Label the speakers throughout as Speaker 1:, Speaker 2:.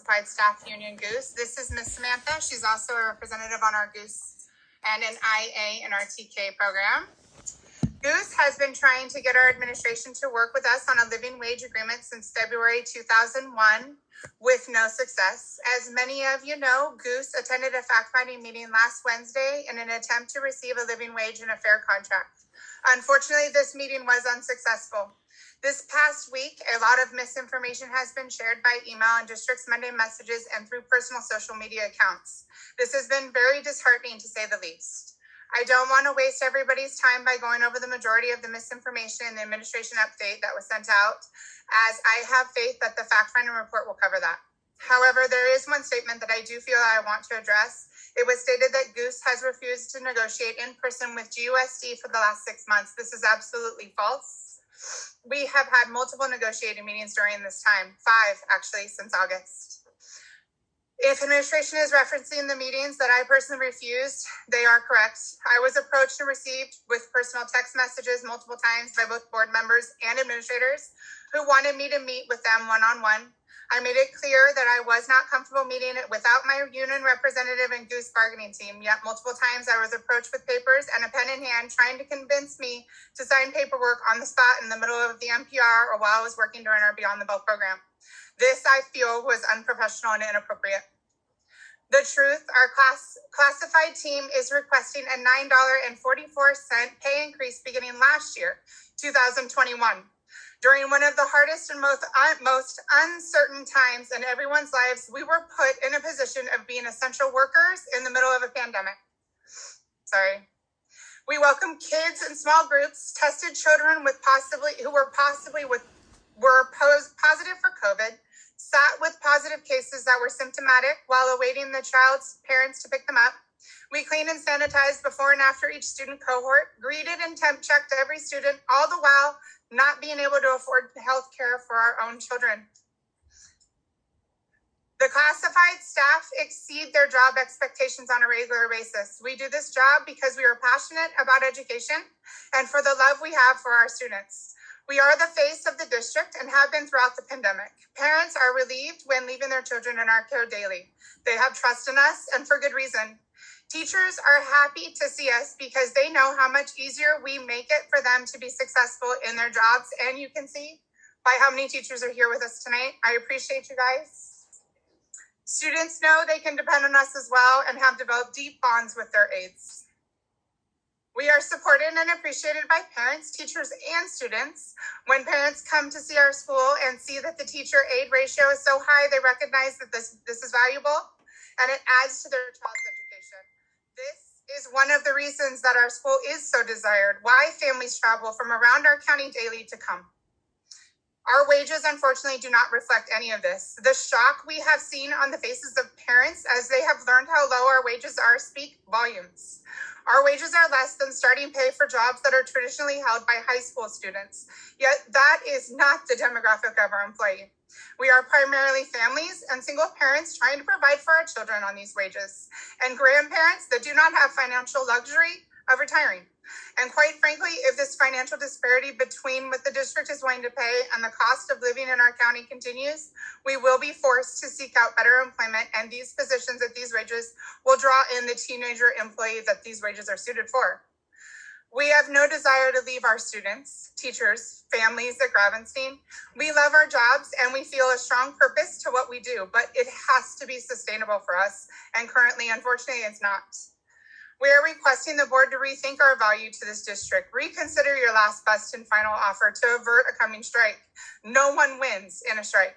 Speaker 1: Classified Staff Union GUCE. This is Miss Samantha. She's also a representative on our GUCE and an IA in our TK program. GUCE has been trying to get our administration to work with us on a living wage agreement since February 2001 with no success. As many of you know, GUCE attended a fact-finding meeting last Wednesday in an attempt to receive a living wage and a fair contract. Unfortunately, this meeting was unsuccessful. This past week, a lot of misinformation has been shared by email and district's Monday messages and through personal social media accounts. This has been very disheartening to say the least. I don't want to waste everybody's time by going over the majority of the misinformation in the administration update that was sent out, as I have faith that the fact-finding report will cover that. However, there is one statement that I do feel I want to address. It was stated that GUCE has refused to negotiate in person with GUSD for the last 6 months. This is absolutely false. We have had multiple negotiating meetings during this time, 5 actually since August. If administration is referencing the meetings that I personally refused, they are correct. I was approached and received with personal text messages multiple times by both board members and administrators who wanted me to meet with them one-on-one. I made it clear that I was not comfortable meeting it without my union representative and GUCE bargaining team, yet multiple times I was approached with papers and a pen in hand trying to convince me to sign paperwork on the spot in the middle of the NPR or while I was working during our Beyond the Bell program. This, I feel, was unprofessional and inappropriate. The truth, our classified team is requesting a $9.44 pay increase beginning last year, 2021. During one of the hardest and most uncertain times in everyone's lives, we were put in a position of being essential workers in the middle of a pandemic. We welcomed kids in small groups, tested children who were positive for COVID, sat with positive cases that were symptomatic while awaiting the child's parents to pick them up. We cleaned and sanitized before and after each student cohort, greeted and temp checked every student, all the while not being able to afford health care for our own children. The classified staff exceed their job expectations on a regular basis. We do this job because we are passionate about education and for the love we have for our students. We are the face of the district and have been throughout the pandemic. Parents are relieved when leaving their children in our care daily. They have trust in us, and for good reason. Teachers are happy to see us because they know how much easier we make it for them to be successful in their jobs. And you can see by how many teachers are here with us tonight. I appreciate you guys. Students know they can depend on us as well and have developed deep bonds with their aides. We are supported and appreciated by parents, teachers, and students. When parents come to see our school and see that the teacher-aide ratio is so high, they recognize that this is valuable and it adds to their child's education. This is one of the reasons that our school is so desired, why families travel from around our county daily to come. Our wages, unfortunately, do not reflect any of this. The shock we have seen on the faces of parents as they have learned how low our wages are speak volumes. Our wages are less than starting pay for jobs that are traditionally held by high school students. Yet that is not the demographic of our employee. We are primarily families and single parents trying to provide for our children on these wages, and grandparents that do not have financial luxury of retiring. And quite frankly, if this financial disparity between what the district is willing to pay and the cost of living in our county continues, we will be forced to seek out better employment, and these positions at these wages will draw in the teenager employees that these wages are suited for. We have no desire to leave our students, teachers, families at Gravenstein. We love our jobs and we feel a strong purpose to what we do, but it has to be sustainable for us. And currently, unfortunately, it's not. We are requesting the board to rethink our value to this district. Reconsider your last best and final offer to avert a coming strike. No one wins in a strike.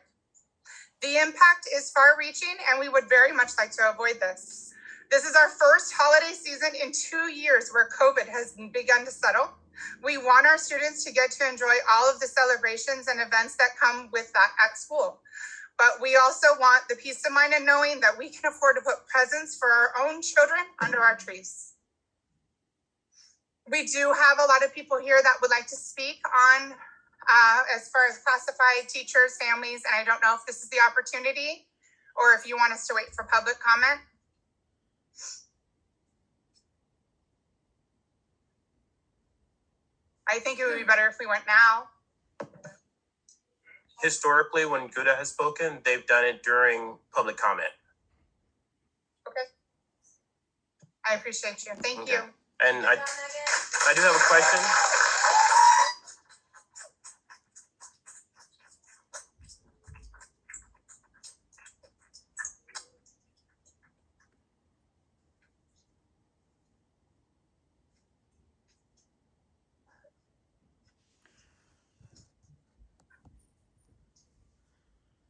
Speaker 1: The impact is far-reaching and we would very much like to avoid this. This is our first holiday season in 2 years where COVID has begun to settle. We want our students to get to enjoy all of the celebrations and events that come with that at school. But we also want the peace of mind of knowing that we can afford to put presents for our own children under our trees. We do have a lot of people here that would like to speak on as far as classified teachers, families, and I don't know if this is the opportunity or if you want us to wait for public comment. I think it would be better if we went now.
Speaker 2: historically, when GUDA has spoken, they've done it during public comment.
Speaker 1: Okay. I appreciate you. Thank you.
Speaker 2: And I do have a question.